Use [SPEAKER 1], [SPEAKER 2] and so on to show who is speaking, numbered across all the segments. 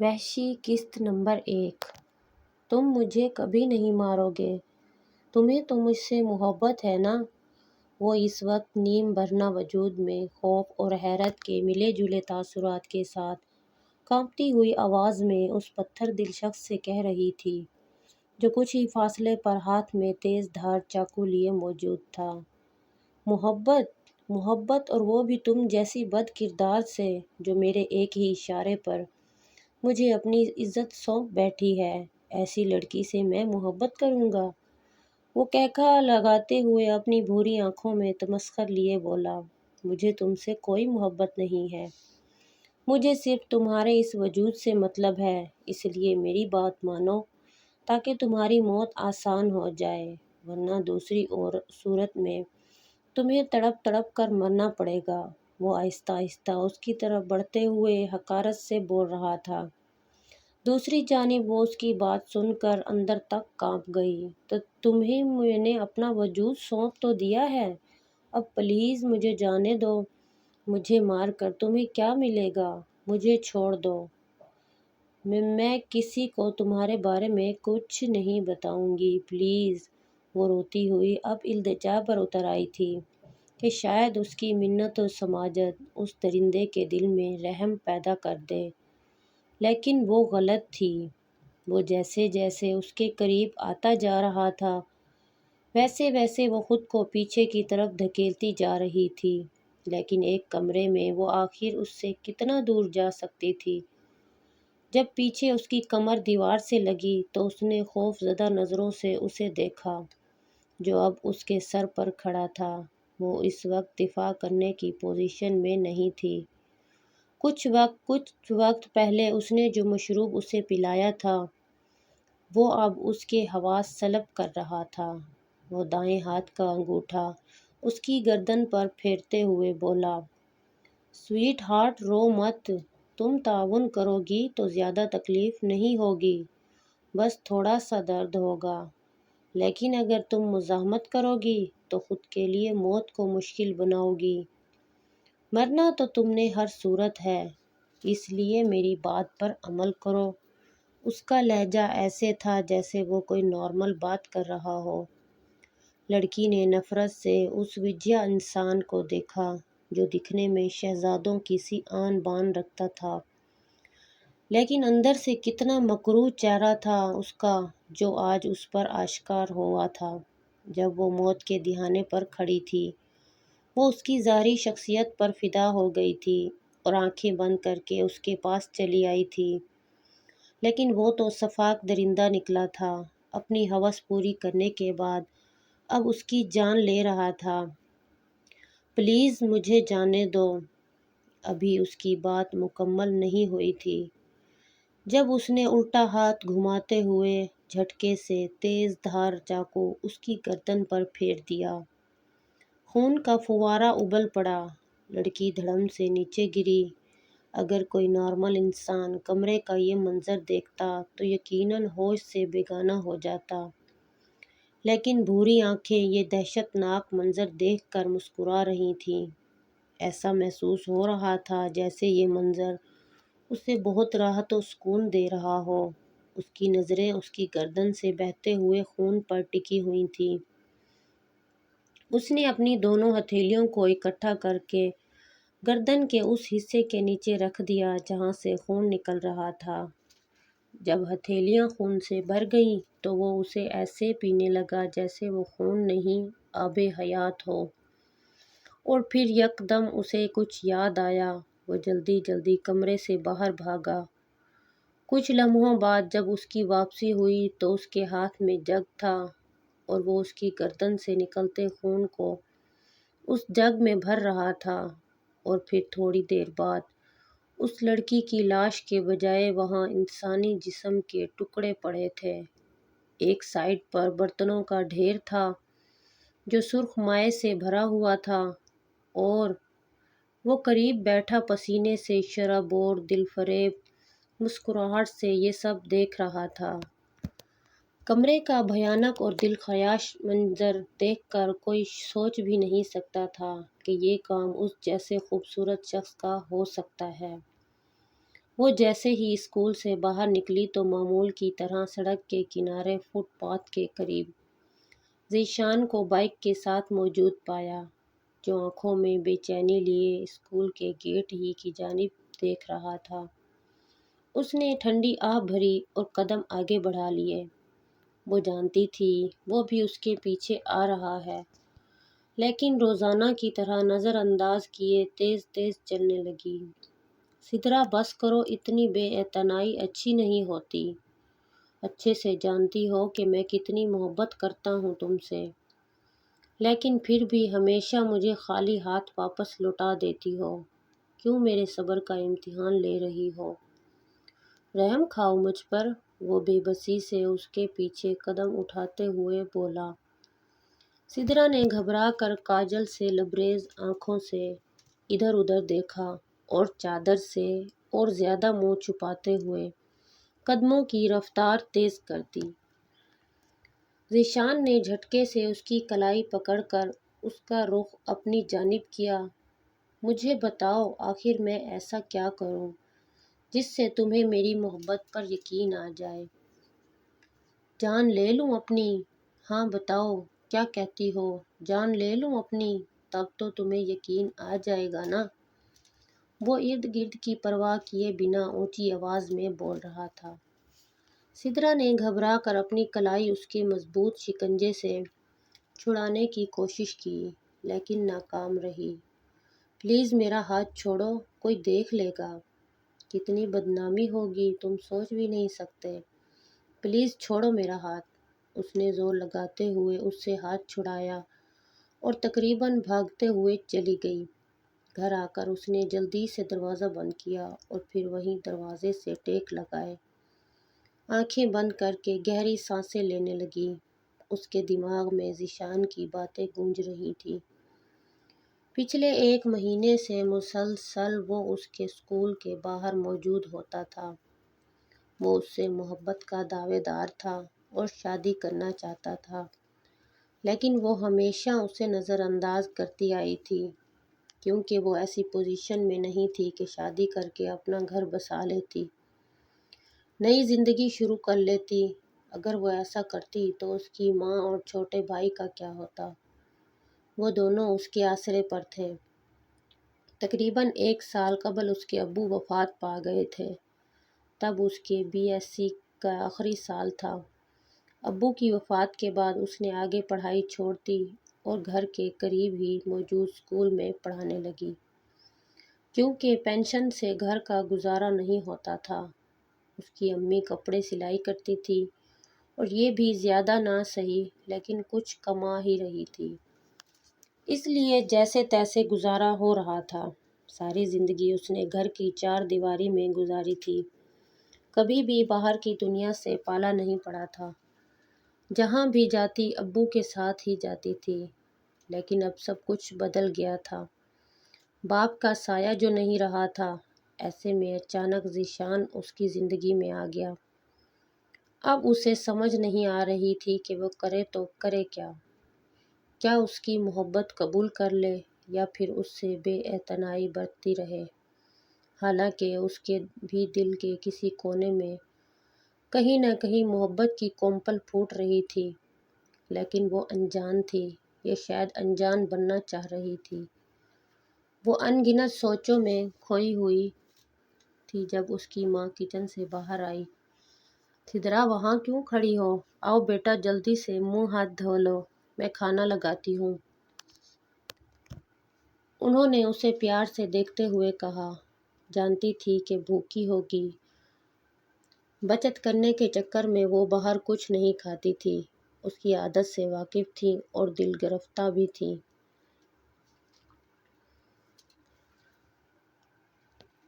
[SPEAKER 1] وحشی قسط نمبر 1۔ تم مجھے کبھی نہیں مارو گے، تمہیں تو مجھ سے محبت ہے نا؟ وہ اس وقت نیم برہنہ وجود میں خوف اور حیرت کے ملے جلے تاثرات کے ساتھ کانپتی ہوئی آواز میں اس پتھر دل شخص سے کہہ رہی تھی جو کچھ ہی فاصلے پر ہاتھ میں تیز دھار چاقو لیے موجود تھا۔ محبت، محبت، اور وہ بھی تم جیسی بد کردار سے جو میرے ایک ہی اشارے پر مجھے اپنی عزت سونپ بیٹھی ہے۔ ایسی لڑکی سے میں محبت کروں گا؟ وہ قہقہا لگاتے ہوئے اپنی بھوری آنکھوں میں تمسخر لیے بولا، مجھے تم سے کوئی محبت نہیں ہے، مجھے صرف تمہارے اس وجود سے مطلب ہے، اس لیے میری بات مانو تاکہ تمہاری موت آسان ہو جائے، ورنہ دوسری اور صورت میں تمہیں تڑپ تڑپ کر مرنا پڑے گا۔ وہ آہستہ آہستہ اس کی طرف بڑھتے ہوئے حقارت سے بول رہا تھا۔ دوسری جانب وہ اس کی بات سن کر اندر تک کانپ گئی۔ تو تمہیں میں نے اپنا وجود سونپ تو دیا ہے، اب پلیز مجھے جانے دو، مجھے مار کر تمہیں کیا ملے گا؟ مجھے چھوڑ دو، میں کسی کو تمہارے بارے میں کچھ نہیں بتاؤں گی، پلیز۔ وہ روتی ہوئی اب التجا پر اتر آئی تھی کہ شاید اس کی منت و سماجت اس درندے کے دل میں رحم پیدا کر دے، لیکن وہ غلط تھی۔ وہ جیسے جیسے اس کے قریب آتا جا رہا تھا ویسے ویسے وہ خود کو پیچھے کی طرف دھکیلتی جا رہی تھی، لیکن ایک کمرے میں وہ آخر اس سے کتنا دور جا سکتی تھی؟ جب پیچھے اس کی کمر دیوار سے لگی تو اس نے خوف زدہ نظروں سے اسے دیکھا جو اب اس کے سر پر کھڑا تھا۔ وہ اس وقت دفاع کرنے کی پوزیشن میں نہیں تھی۔ کچھ وقت پہلے اس نے جو مشروب اسے پلایا تھا وہ اب اس کے حواس سلب کر رہا تھا۔ وہ دائیں ہاتھ کا انگوٹھا اس کی گردن پر پھیرتے ہوئے بولا، سویٹ ہارٹ، رو مت، تم تعاون کرو گی تو زیادہ تکلیف نہیں ہوگی، بس تھوڑا سا درد ہوگا، لیکن اگر تم مزاحمت کرو گی تو خود کے لیے موت کو مشکل بناؤ گی۔ مرنا تو تم نے ہر صورت ہے، اس لیے میری بات پر عمل کرو۔ اس کا لہجہ ایسے تھا جیسے وہ کوئی نارمل بات کر رہا ہو۔ لڑکی نے نفرت سے اس وجیہ انسان کو دیکھا جو دکھنے میں شہزادوں کی سی آن بان رکھتا تھا، لیکن اندر سے کتنا مکروہ چہرہ تھا اس کا جو آج اس پر آشکار ہوا تھا۔ جب وہ موت کے دہانے پر کھڑی تھی وہ اس کی ظاہری شخصیت پر فدا ہو گئی تھی اور آنکھیں بند کر کے اس کے پاس چلی آئی تھی، لیکن وہ تو صفاک درندہ نکلا تھا، اپنی ہوس پوری کرنے کے بعد اب اس کی جان لے رہا تھا۔ پلیز مجھے جانے دو۔ ابھی اس کی بات مکمل نہیں ہوئی تھی جب اس نے الٹا ہاتھ گھماتے ہوئے جھٹکے سے تیز دھار چاقو اس کی گردن پر پھیر دیا۔ خون کا فوارہ ابل پڑا، لڑکی دھڑم سے نیچے گری۔ اگر کوئی نارمل انسان کمرے کا یہ منظر دیکھتا تو یقیناً ہوش سے بیگانہ ہو جاتا، لیکن بھوری آنکھیں یہ دہشت ناک منظر دیکھ کر مسکرا رہی تھیں۔ ایسا محسوس ہو رہا تھا جیسے یہ منظر اسے بہت راحت و سکون دے رہا ہو۔ اس کی نظریں اس کی گردن سے بہتے ہوئے خون پر ٹکی ہوئی تھیں۔ اس نے اپنی دونوں ہتھیلیوں کو اکٹھا کر کے گردن کے اس حصے کے نیچے رکھ دیا جہاں سے خون نکل رہا تھا۔ جب ہتھیلیاں خون سے بھر گئیں تو وہ اسے ایسے پینے لگا جیسے وہ خون نہیں، آب حیات ہو، اور پھر یکدم اسے کچھ یاد آیا۔ وہ جلدی جلدی کمرے سے باہر بھاگا۔ کچھ لمحوں بعد جب اس کی واپسی ہوئی تو اس کے ہاتھ میں جگ تھا اور وہ اس کی گردن سے نکلتے خون کو اس جگ میں بھر رہا تھا، اور پھر تھوڑی دیر بعد اس لڑکی کی لاش کے بجائے وہاں انسانی جسم کے ٹکڑے پڑے تھے۔ ایک سائڈ پر برتنوں کا ڈھیر تھا جو سرخ مائع سے بھرا ہوا تھا، اور وہ قریب بیٹھا پسینے سے شرابور دل فریب مسکراہٹ سے یہ سب دیکھ رہا تھا۔ کمرے کا بھیانک اور دلخراش منظر دیکھ کر کوئی سوچ بھی نہیں سکتا تھا کہ یہ کام اس جیسے خوبصورت شخص کا ہو سکتا ہے۔ وہ جیسے ہی اسکول سے باہر نکلی تو معمول کی طرح سڑک کے کنارے فٹ پاتھ کے قریب ذیشان کو بائک کے ساتھ موجود پایا، جو آنکھوں میں بے چینی لیے اسکول کے گیٹ ہی کی جانب دیکھ رہا تھا۔ اس نے ٹھنڈی آہ بھری اور قدم آگے بڑھا لیے۔ وہ جانتی تھی وہ بھی اس کے پیچھے آ رہا ہے، لیکن روزانہ کی طرح نظر انداز کیے تیز تیز چلنے لگی۔ سدرا بس کرو، اتنی بے اعتنائی اچھی نہیں ہوتی۔ اچھے سے جانتی ہو کہ میں کتنی محبت کرتا ہوں تم سے، لیکن پھر بھی ہمیشہ مجھے خالی ہاتھ واپس لوٹا دیتی ہو۔ کیوں میرے صبر کا امتحان لے رہی ہو؟ رحم کھاؤ مجھ پر، وہ بے بسی سے اس کے پیچھے قدم اٹھاتے ہوئے بولا۔ سدرا نے گھبرا کر کاجل سے لبریز آنکھوں سے ادھر ادھر دیکھا اور چادر سے اور زیادہ منہ چھپاتے ہوئے قدموں کی رفتار تیز کر دی۔ ذیشان نے جھٹکے سے اس کی کلائی پکڑ کر اس کا رخ اپنی جانب کیا۔ مجھے بتاؤ، آخر میں ایسا کیا کروں جس سے تمہیں میری محبت پر یقین آ جائے؟ جان لے لوں اپنی؟ ہاں بتاؤ، کیا کہتی ہو؟ جان لے لوں اپنی؟ تب تو تمہیں یقین آ جائے گا نا؟ وہ ارد گرد کی پرواہ کیے بنا اونچی آواز میں بول رہا تھا۔ سدرا نے گھبرا کر اپنی کلائی اس کے مضبوط شکنجے سے چھڑانے کی کوشش کی، لیکن ناکام رہی۔ پلیز میرا ہاتھ چھوڑو، کوئی دیکھ لے گا۔ کتنی بدنامی ہوگی تم سوچ بھی نہیں سکتے۔ پلیز چھوڑو میرا ہاتھ۔ اس نے زور لگاتے ہوئے اس سے ہاتھ چھڑایا اور تقریباً بھاگتے ہوئے چلی گئی۔ گھر آ کر اس نے جلدی سے دروازہ بند کیا اور پھر وہیں دروازے سے ٹیک لگائے۔ آنکھیں بند کر کے گہری سانسیں لینے لگی۔ اس کے دماغ میں ذیشان کی باتیں گونج رہی تھیں۔ پچھلے 1 مہینے سے مسلسل وہ اس کے اسکول کے باہر موجود ہوتا تھا۔ وہ اس سے محبت کا دعوے دار تھا اور شادی کرنا چاہتا تھا، لیکن وہ ہمیشہ اسے نظر انداز کرتی آئی تھی، کیونکہ وہ ایسی پوزیشن میں نہیں تھی کہ شادی کر کے اپنا گھر بسا لیتی، نئی زندگی شروع کر لیتی۔ اگر وہ ایسا کرتی تو اس کی ماں اور چھوٹے بھائی کا کیا ہوتا؟ وہ دونوں اس کے آسرے پر تھے۔ تقریباً 1 سال قبل اس کے ابو وفات پا گئے تھے۔ تب اس کے BSc کا آخری سال تھا۔ ابو کی وفات کے بعد اس نے آگے پڑھائی چھوڑ دی اور گھر کے قریب ہی موجود اسکول میں پڑھانے لگی، کیونکہ پینشن سے گھر کا گزارا نہیں ہوتا تھا۔ اس کی امی کپڑے سلائی کرتی تھی اور یہ بھی زیادہ نہ سہی لیکن کچھ کما ہی رہی تھی، اس لیے جیسے تیسے گزارا ہو رہا تھا۔ ساری زندگی اس نے گھر کی 4 دیواری میں گزاری تھی، کبھی بھی باہر کی دنیا سے پالا نہیں پڑا تھا۔ جہاں بھی جاتی ابو کے ساتھ ہی جاتی تھی، لیکن اب سب کچھ بدل گیا تھا۔ باپ کا سایہ جو نہیں رہا تھا، ایسے میں اچانک ذیشان اس کی زندگی میں آ گیا۔ اب اسے سمجھ نہیں آ رہی تھی کہ وہ کرے تو کرے کیا؟ کیا اس کی محبت قبول کر لے یا پھر اس سے بے اعتنائی برتتی رہے؟ حالانکہ اس کے بھی دل کے کسی کونے میں کہیں نہ کہیں محبت کی کمپل پھوٹ رہی تھی، لیکن وہ انجان تھی، یا شاید انجان بننا چاہ رہی تھی۔ وہ ان گنت سوچوں میں کھوئی ہوئی تھی جب اس کی ماں کچن سے باہر آئی۔ سدرا، وہاں کیوں کھڑی ہو؟ آؤ بیٹا، جلدی سے منہ ہاتھ دھو لو، میں کھانا لگاتی ہوں۔ انہوں نے اسے پیار سے دیکھتے ہوئے کہا۔ جانتی تھی کہ بھوکی ہوگی، بچت کرنے کے چکر میں وہ باہر کچھ نہیں کھاتی تھی، اس کی عادت سے واقف تھی اور دل گرفتہ بھی تھی۔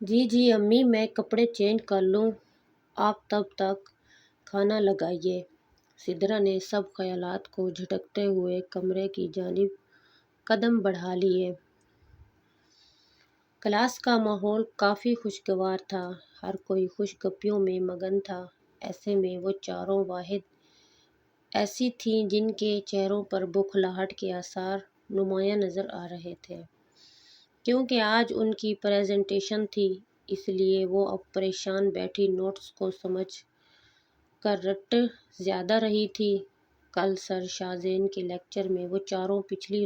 [SPEAKER 1] جی امی، میں کپڑے چینج کر لوں، آپ تب تک کھانا لگائیے۔ سدرا نے سب خیالات کو جھٹکتے ہوئے کمرے کی جانب قدم بڑھا لیے۔ کلاس کا ماحول کافی خوشگوار تھا، ہر کوئی خوش گپیوں میں مگن تھا۔ ایسے میں وہ چاروں واحد ایسی تھیں جن کے چہروں پر بوکھلاہٹ کے آثار نمایاں نظر آ رہے تھے، کیونکہ آج ان کی پریزنٹیشن تھی۔ اس لیے وہ اب پریشان بیٹھی نوٹس کو سمجھ کر رٹ زیادہ رہی تھی۔ کل سر شاہزین کے لیکچر میں وہ چاروں پچھلی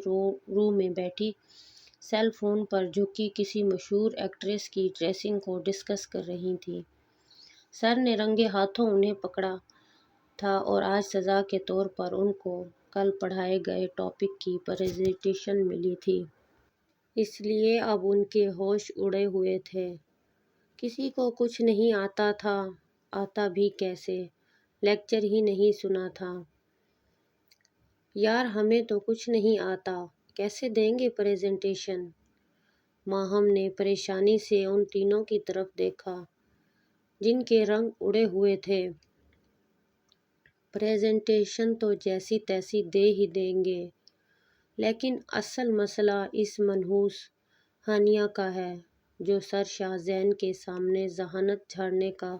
[SPEAKER 1] رو میں بیٹھی سیل فون پر جھکی کسی مشہور ایکٹریس کی ڈریسنگ کو ڈسکس کر رہی تھیں۔ سر نے رنگے ہاتھوں انہیں پکڑا تھا اور آج سزا کے طور پر ان کو کل پڑھائے گئے ٹاپک کی پریزنٹیشن ملی تھی۔ اس لیے اب ان کے ہوش اڑے ہوئے تھے۔ کسی کو کچھ نہیں آتا تھا، آتا بھی کیسے، لیکچر ہی نہیں سنا تھا۔ یار ہمیں تو کچھ نہیں آتا، کیسے دیں گے پریزنٹیشن؟ ماہم نے پریشانی سے ان تینوں کی طرف دیکھا جن کے رنگ اڑے ہوئے تھے۔ پریزنٹیشن تو جیسی تیسی دے ہی دیں گے، لیکن اصل مسئلہ اس منحوس ہانیہ کا ہے جو سر شاہزین کے سامنے ذہانت جھاڑنے کا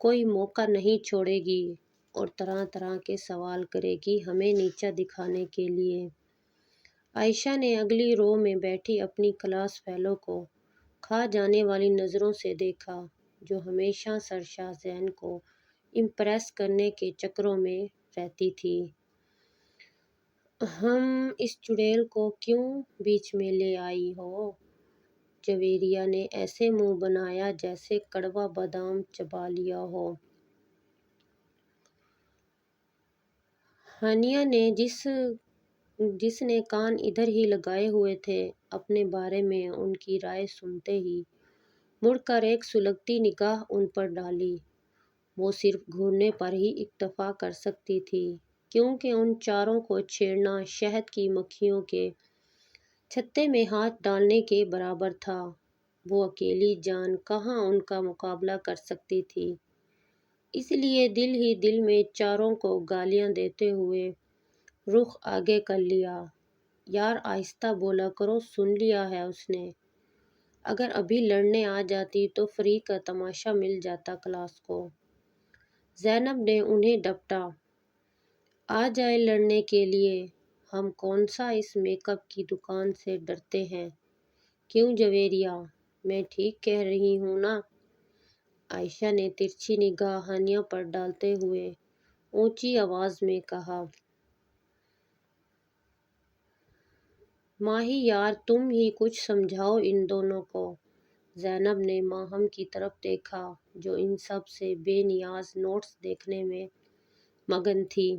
[SPEAKER 1] کوئی موقع نہیں چھوڑے گی اور طرح طرح کے سوال کرے گی ہمیں نیچا دکھانے کے لیے۔ عائشہ نے اگلی رو میں بیٹھی اپنی کلاس فیلو کو کھا جانے والی نظروں سے دیکھا جو ہمیشہ سر شاہزین کو امپریس کرنے کے چکروں میں رہتی تھی۔ ہم اس چڑیل کو کیوں بیچ میں لے آئی ہو؟ جویریہ نے ایسے منہ بنایا جیسے کڑوا بادام چبا لیا ہو۔ ہانیہ نے جس نے کان ادھر ہی لگائے ہوئے تھے اپنے بارے میں ان کی رائے سنتے ہی مڑ کر ایک سلگتی نگاہ ان پر ڈالی۔ وہ صرف گھورنے پر ہی اکتفا کر سکتی تھی کیونکہ ان چاروں کو چھیڑنا شہد کی مکھیوں کے چھتے میں ہاتھ ڈالنے کے برابر تھا۔ وہ اکیلی جان کہاں ان کا مقابلہ کر سکتی تھی، اس لیے دل ہی دل میں چاروں کو گالیاں دیتے ہوئے رخ آگے کر لیا۔ یار آہستہ بولا کرو، سن لیا ہے اس نے۔ اگر ابھی لڑنے آ جاتی تو فری کا تماشا مل جاتا کلاس کو۔ زینب نے انہیں ڈپٹا۔ آ جائے لڑنے کے لیے، ہم کون سا اس میک اپ کی دکان سے ڈرتے ہیں؟ کیوں جویریہ، میں ٹھیک کہہ رہی ہوں نا؟ عائشہ نے ترچھی نگاہ ہانیہ پر ڈالتے ہوئے اونچی آواز میں کہا۔ ماہی یار تم ہی کچھ سمجھاؤ ان دونوں کو۔ زینب نے ماہم کی طرف دیکھا جو ان سب سے بے نیاز نوٹس دیکھنے میں مگن تھی۔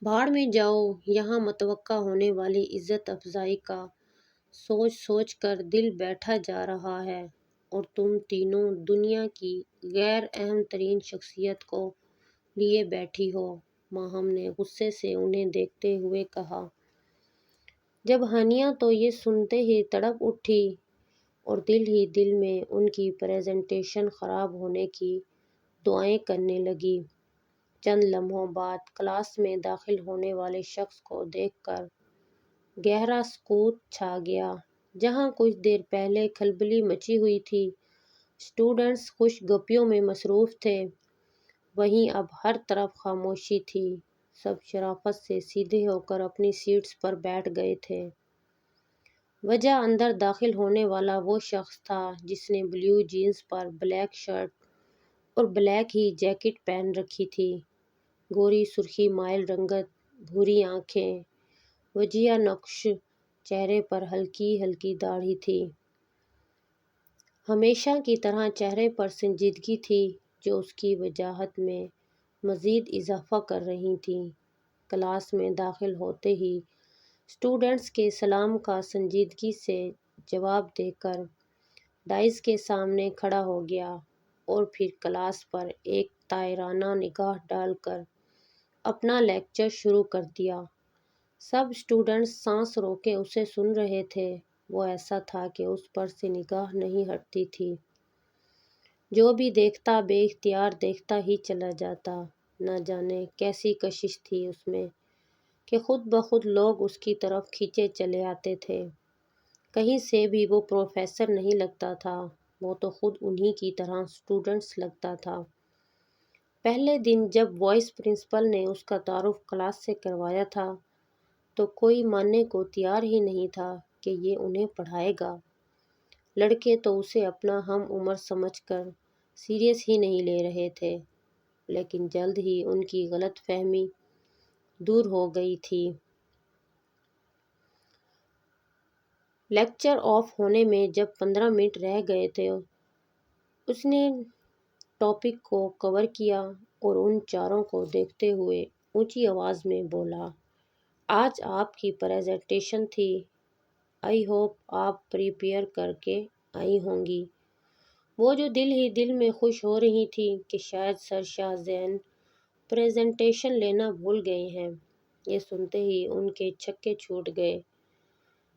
[SPEAKER 1] بھاڑ میں جاؤ، یہاں متوقع ہونے والی عزت افزائی کا سوچ سوچ کر دل بیٹھا جا رہا ہے اور تم تینوں دنیا کی غیر اہم ترین شخصیت کو لیے بیٹھی ہو، ماہم نے غصے سے انہیں دیکھتے ہوئے کہا۔ جب ہانیہ تو یہ سنتے ہی تڑپ اٹھی اور دل ہی دل میں ان کی پریزنٹیشن خراب ہونے کی دعائیں کرنے لگی۔ چند لمحوں بعد کلاس میں داخل ہونے والے شخص کو دیکھ کر گہرا سکوت چھا گیا۔ جہاں کچھ دیر پہلے کھلبلی مچی ہوئی تھی، اسٹوڈنٹس خوش گپیوں میں مصروف تھے، وہیں اب ہر طرف خاموشی تھی۔ سب شرافت سے سیدھے ہو کر اپنی سیٹس پر بیٹھ گئے تھے۔ وجہ اندر داخل ہونے والا وہ شخص تھا جس نے بلیو جینز پر بلیک شرٹ اور بلیک ہی جیکٹ پہن رکھی تھی۔ گوری سرخی مائل رنگت، بھوری آنکھیں، وجیہ نقش، چہرے پر ہلکی ہلکی داڑھی تھی۔ ہمیشہ کی طرح چہرے پر سنجیدگی تھی جو اس کی وجاہت میں مزید اضافہ کر رہی تھی۔ کلاس میں داخل ہوتے ہی اسٹوڈنٹس کے سلام کا سنجیدگی سے جواب دے کر ڈائز کے سامنے کھڑا ہو گیا اور پھر کلاس پر ایک طائرانہ نگاہ ڈال کر اپنا لیکچر شروع کر دیا۔ سب اسٹوڈنٹس سانس روکے اسے سن رہے تھے۔ وہ ایسا تھا کہ اس پر سے نگاہ نہیں ہٹتی تھی۔ جو بھی دیکھتا بے اختیار دیکھتا ہی چلا جاتا۔ نہ جانے کیسی کشش تھی اس میں کہ خود بخود لوگ اس کی طرف کھینچے چلے آتے تھے۔ کہیں سے بھی وہ پروفیسر نہیں لگتا تھا، وہ تو خود انہی کی طرح اسٹوڈنٹس لگتا تھا۔ پہلے دن جب وائس پرنسپل نے اس کا تعارف کلاس سے کروایا تھا تو کوئی ماننے کو تیار ہی نہیں تھا کہ یہ انہیں پڑھائے گا۔ لڑکے تو اسے اپنا ہم عمر سمجھ کر سیریس ہی نہیں لے رہے تھے، لیکن جلد ہی ان کی غلط فہمی دور ہو گئی تھی۔ لیکچر آف ہونے میں جب 15 منٹ رہ گئے تھے، اس نے ٹاپک کو کور کیا اور ان چاروں کو دیکھتے ہوئے اونچی آواز میں بولا، آج آپ کی پریزنٹیشن تھی، آئی ہوپ آپ پریپیئر کر کے آئی ہوں گی۔ وہ جو دل ہی دل میں خوش ہو رہی تھی کہ شاید سر شاہ زین پریزنٹیشن لینا بھول گئے ہیں، یہ سنتے ہی ان کے چھکے چھوٹ گئے۔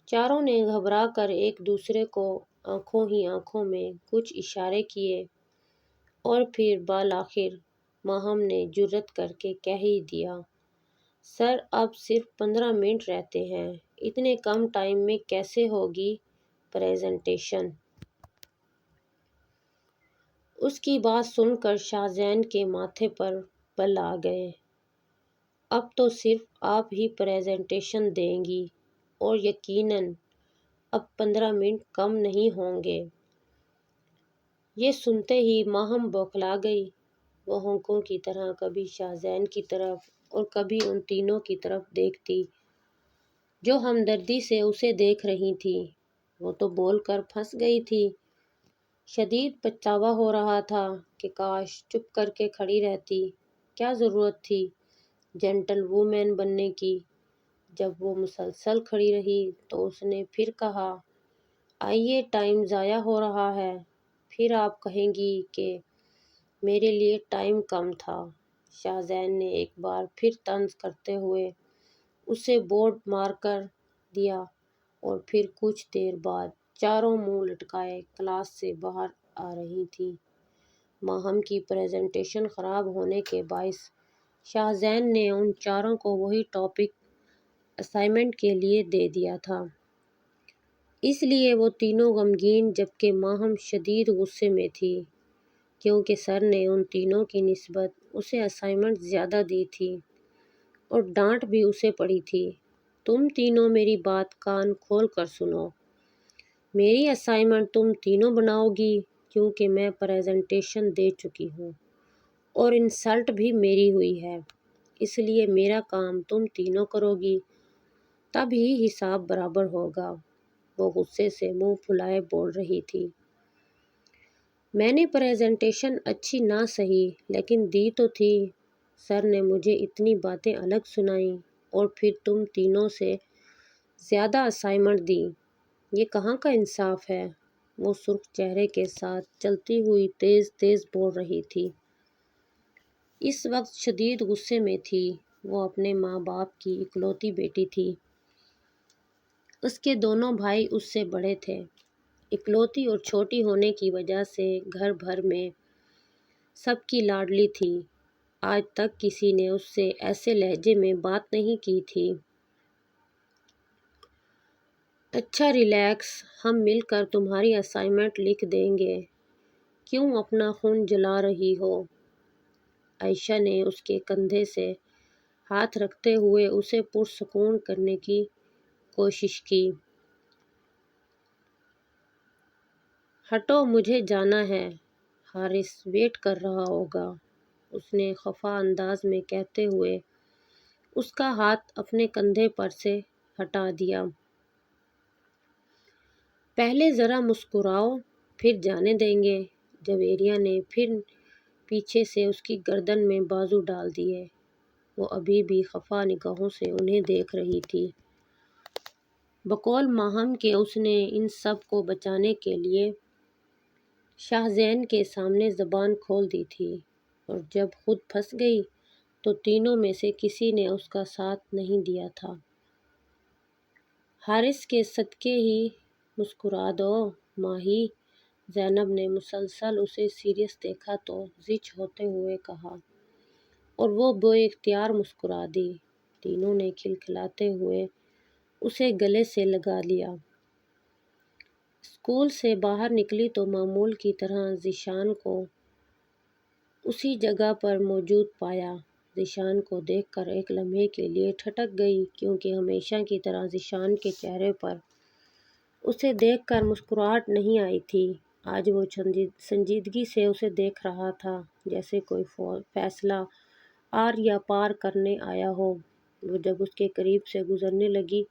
[SPEAKER 1] چاروں نے گھبرا کر ایک دوسرے کو آنکھوں ہی آنکھوں میں کچھ اشارے کیے اور پھر بالآخر ماہم نے جرأت کر کے کہہ ہی دیا، سر اب صرف 15 منٹ رہتے ہیں، اتنے کم ٹائم میں کیسے ہوگی پریزنٹیشن؟ اس کی بات سن کر شاہ زین کے ماتھے پر بل آ گئے۔ اب تو صرف آپ ہی پریزنٹیشن دیں گی اور یقیناً اب 15 منٹ کم نہیں ہوں گے۔ یہ سنتے ہی ماہم بوکھلا گئی۔ وہ ہونکوں کی طرح کبھی شاہ زین کی طرف اور کبھی ان تینوں کی طرف دیکھتی جو ہمدردی سے اسے دیکھ رہی تھی۔ وہ تو بول کر پھنس گئی تھی۔ شدید پچھتاوا ہو رہا تھا کہ کاش چپ کر کے کھڑی رہتی، کیا ضرورت تھی جینٹل وومن بننے کی۔ جب وہ مسلسل کھڑی رہی تو اس نے پھر کہا، آئیے ٹائم ضائع ہو رہا ہے، پھر آپ کہیں گی کہ میرے لیے ٹائم کم تھا۔ شاہ زین نے ایک بار پھر طنز کرتے ہوئے اسے بورڈ مار کر دیا اور پھر کچھ دیر بعد چاروں منہ لٹکائے کلاس سے باہر آ رہی تھیں۔ ماہم کی پریزنٹیشن خراب ہونے کے باعث شاہ زین نے ان چاروں کو وہی ٹاپک اسائنمنٹ کے لیے دے دیا تھا۔ اس لیے وہ تینوں غمگین جبکہ ماہم شدید غصے میں تھی، کیونکہ سر نے ان تینوں کی نسبت اسے اسائنمنٹ زیادہ دی تھی اور ڈانٹ بھی اسے پڑی تھی۔ تم تینوں میری بات کان کھول کر سنو، میری اسائنمنٹ تم تینوں بناؤ گی کیونکہ میں پریزنٹیشن دے چکی ہوں اور انسلٹ بھی میری ہوئی ہے، اس لیے میرا کام تم تینوں کرو گی، تب ہی حساب برابر ہوگا۔ وہ غصے سے منہ پھلائے بول رہی تھی، میں نے پریزنٹیشن اچھی نہ سہی لیکن دی تو تھی، سر نے مجھے اتنی باتیں الگ سنائیں اور پھر تم تینوں سے زیادہ اسائنمنٹ دی، یہ کہاں کا انصاف ہے؟ وہ سرخ چہرے کے ساتھ چلتی ہوئی تیز تیز بول رہی تھی۔ اس وقت شدید غصے میں تھی۔ وہ اپنے ماں باپ کی اکلوتی بیٹی تھی۔ اس کے دونوں بھائی اس سے بڑے تھے۔ اکلوتی اور چھوٹی ہونے کی وجہ سے گھر بھر میں سب کی لاڈلی تھی۔ آج تک کسی نے اس سے ایسے لہجے میں بات نہیں کی تھی۔ اچھا ریلیکس، ہم مل کر تمہاری اسائنمنٹ لکھ دیں گے، کیوں اپنا خون جلا رہی ہو؟ عائشہ نے اس کے کندھے سے ہاتھ رکھتے ہوئے اسے پرسکون کرنے کی کوشش کی۔ ہٹو مجھے جانا ہے، حارث ویٹ کر رہا ہوگا، اس نے خفا انداز میں کہتے ہوئے اس کا ہاتھ اپنے کندھے پر سے ہٹا دیا۔ پہلے ذرا مسکراؤ پھر جانے دیں گے۔ جویریہ نے پھر پیچھے سے اس کی گردن میں بازو ڈال دیے۔ وہ ابھی بھی خفا نگاہوں سے انہیں دیکھ رہی تھی۔ بقول ماہم کہ اس نے ان سب کو بچانے کے لیے شاہ زین کے سامنے زبان کھول دی تھی اور جب خود پھنس گئی تو تینوں میں سے کسی نے اس کا ساتھ نہیں دیا تھا۔ حارث کے صدقے ہی مسکرا دو ماہی، زینب نے مسلسل اسے سیریس دیکھا تو زچ ہوتے ہوئے کہا اور وہ بے اختیار مسکرا دی۔ تینوں نے کھلکھلاتے ہوئے اسے گلے سے لگا لیا۔ اسکول سے باہر نکلی تو معمول کی طرح ذیشان کو اسی جگہ پر موجود پایا۔ ذیشان کو دیکھ کر ایک لمحے کے لیے ٹھٹک گئی کیونکہ ہمیشہ کی طرح ذیشان کے چہرے پر اسے دیکھ کر مسکراہٹ نہیں آئی تھی۔ آج وہ سنجیدگی سے اسے دیکھ رہا تھا، جیسے کوئی فیصلہ آر یا پار کرنے آیا ہو۔ وہ جب اس کے قریب سے گزرنے لگی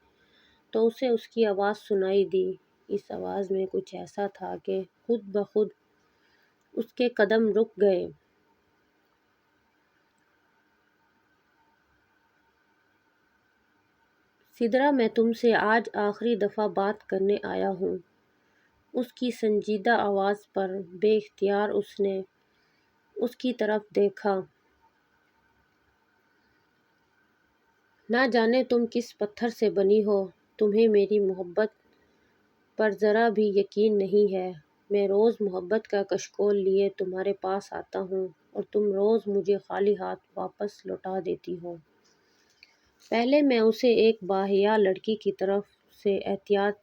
[SPEAKER 1] تو اسے اس کی آواز سنائی دی۔ اس آواز میں کچھ ایسا تھا کہ خود بخود اس کے قدم رک گئے۔ سدرا، میں تم سے آج آخری دفعہ بات کرنے آیا ہوں۔ اس کی سنجیدہ آواز پر بے اختیار اس نے اس کی طرف دیکھا۔ نہ جانے تم کس پتھر سے بنی ہو، تمہیں میری محبت پر ذرا بھی یقین نہیں ہے۔ میں روز محبت کا کشکول لیے تمہارے پاس آتا ہوں اور تم روز مجھے خالی ہاتھ واپس لوٹا دیتی ہو۔ پہلے میں اسے ایک باحیا لڑکی کی طرف سے احتیاط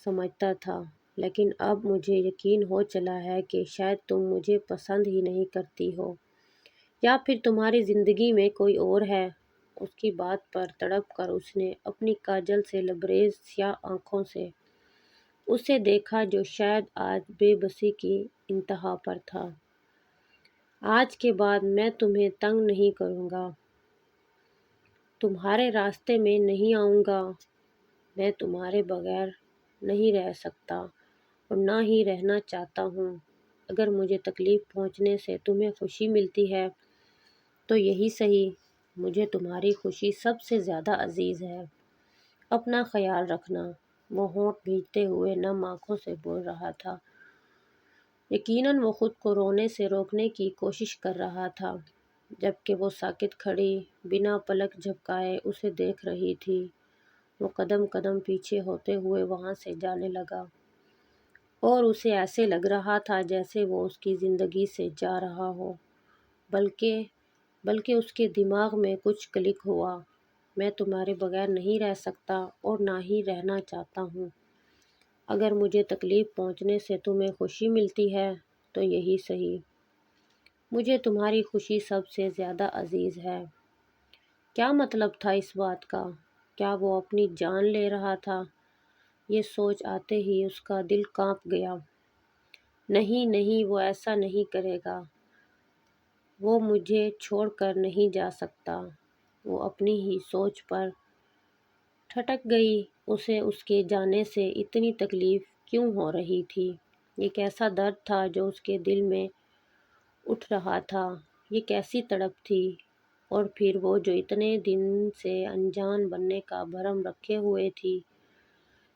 [SPEAKER 1] سمجھتا تھا، لیکن اب مجھے یقین ہو چلا ہے کہ شاید تم مجھے پسند ہی نہیں کرتی ہو، یا پھر تمہاری زندگی میں کوئی اور ہے۔ اس کی بات پر تڑپ کر اس نے اپنی کاجل سے لبریز سیاہ آنکھوں سے اسے دیکھا، جو شاید آج بے بسی کی انتہا پر تھا۔ آج کے بعد میں تمہیں تنگ نہیں کروں گا، تمہارے راستے میں نہیں آؤں گا۔ میں تمہارے بغیر نہیں رہ سکتا اور نہ ہی رہنا چاہتا ہوں۔ اگر مجھے تکلیف پہنچنے سے تمہیں خوشی ملتی ہے تو یہی صحیح، مجھے تمہاری خوشی سب سے زیادہ عزیز ہے۔ اپنا خیال رکھنا۔ وہ ہونٹ بھیجتے ہوئے نم آنکھوں سے بول رہا تھا۔ یقیناً وہ خود کو رونے سے روکنے کی کوشش کر رہا تھا، جبکہ وہ ساکت کھڑی، بنا پلک جھپکائے اسے دیکھ رہی تھی۔ وہ قدم قدم پیچھے ہوتے ہوئے وہاں سے جانے لگا، اور اسے ایسے لگ رہا تھا جیسے وہ اس کی زندگی سے جا رہا ہو، بلکہ اس کے دماغ میں کچھ کلک ہوا۔ میں تمہارے بغیر نہیں رہ سکتا اور نہ ہی رہنا چاہتا ہوں۔ اگر مجھے تکلیف پہنچنے سے تمہیں خوشی ملتی ہے تو یہی صحیح، مجھے تمہاری خوشی سب سے زیادہ عزیز ہے۔ کیا مطلب تھا اس بات کا؟ کیا وہ اپنی جان لے رہا تھا؟ یہ سوچ آتے ہی اس کا دل کانپ گیا۔ نہیں نہیں، وہ ایسا نہیں کرے گا، وہ مجھے چھوڑ کر نہیں جا سکتا۔ وہ اپنی ہی سوچ پر ٹھٹک گئی۔ اسے اس کے جانے سے اتنی تکلیف کیوں ہو رہی تھی؟ یہ کیسا درد تھا جو اس کے دل میں اٹھ رہا تھا؟ یہ کیسی تڑپ تھی؟ اور پھر وہ جو اتنے دن سے انجان بننے کا بھرم رکھے ہوئے تھی،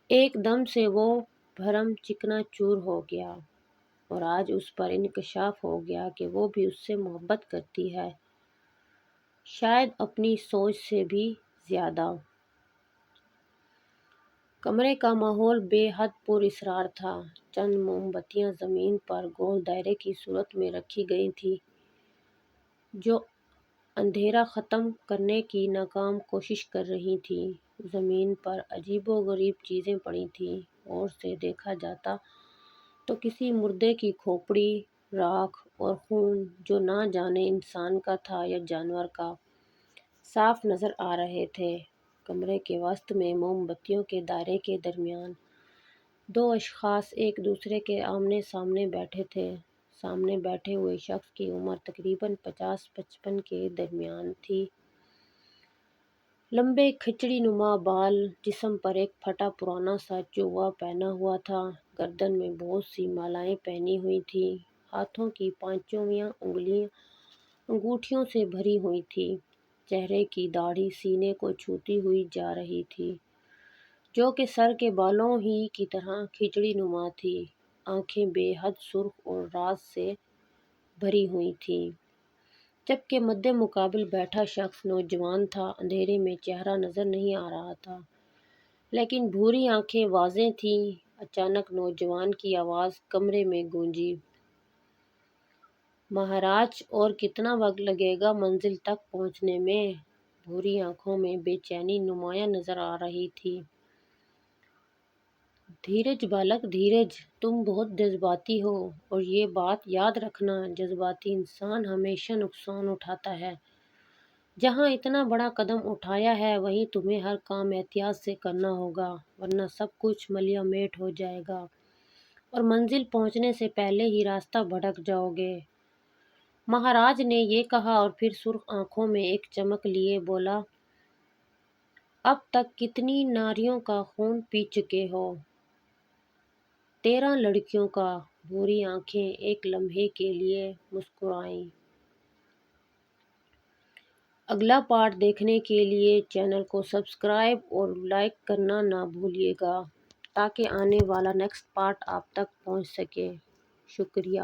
[SPEAKER 1] ایک دم سے وہ بھرم چکنا چور ہو گیا، اور آج اس پر انکشاف ہو گیا کہ وہ بھی اس سے محبت کرتی ہے، شاید اپنی سوچ سے بھی زیادہ۔ کمرے کا ماحول بے حد پر اسرار تھا۔ چند موم بتیاں زمین پر گول دائرے کی صورت میں رکھی گئی تھیں، جو اندھیرا ختم کرنے کی ناکام کوشش کر رہی تھیں۔ زمین پر عجیب و غریب چیزیں پڑی تھیں۔ غور سے دیکھا جاتا تو کسی مردے کی کھوپڑی، راکھ اور خون، جو نہ جانے انسان کا تھا یا جانور کا، صاف نظر آ رہے تھے۔ کمرے کے وسط میں موم بتیوں کے دائرے کے درمیان دو اشخاص ایک دوسرے کے آمنے سامنے بیٹھے تھے۔ سامنے بیٹھے ہوئے شخص کی عمر تقریباً 50-55 کے درمیان تھی۔ لمبے کھچڑی نما بال، جسم پر ایک پھٹا پرانا سا چوغا پہنا ہوا تھا، گردن میں بہت سی مالائیں پہنی ہوئی تھیں، ہاتھوں کی پانچویں انگلیاں انگوٹھیوں سے بھری ہوئی تھیں۔ چہرے کی داڑھی سینے کو چھوتی ہوئی جا رہی تھی، جو کہ سر کے بالوں ہی کی طرح کھچڑی نما تھی۔ آنکھیں بے حد سرخ اور راز سے بھری ہوئی تھیں، جبکہ مد مقابل بیٹھا شخص نوجوان تھا۔ اندھیرے میں چہرہ نظر نہیں آ رہا تھا، لیکن بھوری آنکھیں واضح تھیں۔ اچانک نوجوان کی آواز کمرے میں گونجی۔ مہاراج، اور کتنا وقت لگے گا منزل تک پہنچنے میں؟ بھوری آنکھوں میں بے چینی نمایاں نظر آ رہی تھی۔ دھیرج بالک، دھیرج، تم بہت جذباتی ہو، اور یہ بات یاد رکھنا، جذباتی انسان ہمیشہ نقصان اٹھاتا ہے۔ جہاں اتنا بڑا قدم اٹھایا ہے وہیں تمہیں ہر کام احتیاط سے کرنا ہوگا، ورنہ سب کچھ ملیا میٹ ہو جائے گا اور منزل پہنچنے سے پہلے ہی راستہ بھٹک جاؤ گے۔ مہاراج نے یہ کہا اور پھر سرخ آنکھوں میں ایک چمک لیے بولا، اب تک کتنی ناریوں کا خون پی چکے ہو؟ 13 لڑکیوں کا۔ بھوری آنکھیں ایک لمحے کے لیے مسکرائیں۔ اگلا پارٹ دیکھنے کے لیے چینل کو سبسکرائب اور لائک کرنا نہ بھولیے گا تاکہ آنے والا نیکسٹ پارٹ آپ تک پہنچ سکے۔ شکریہ۔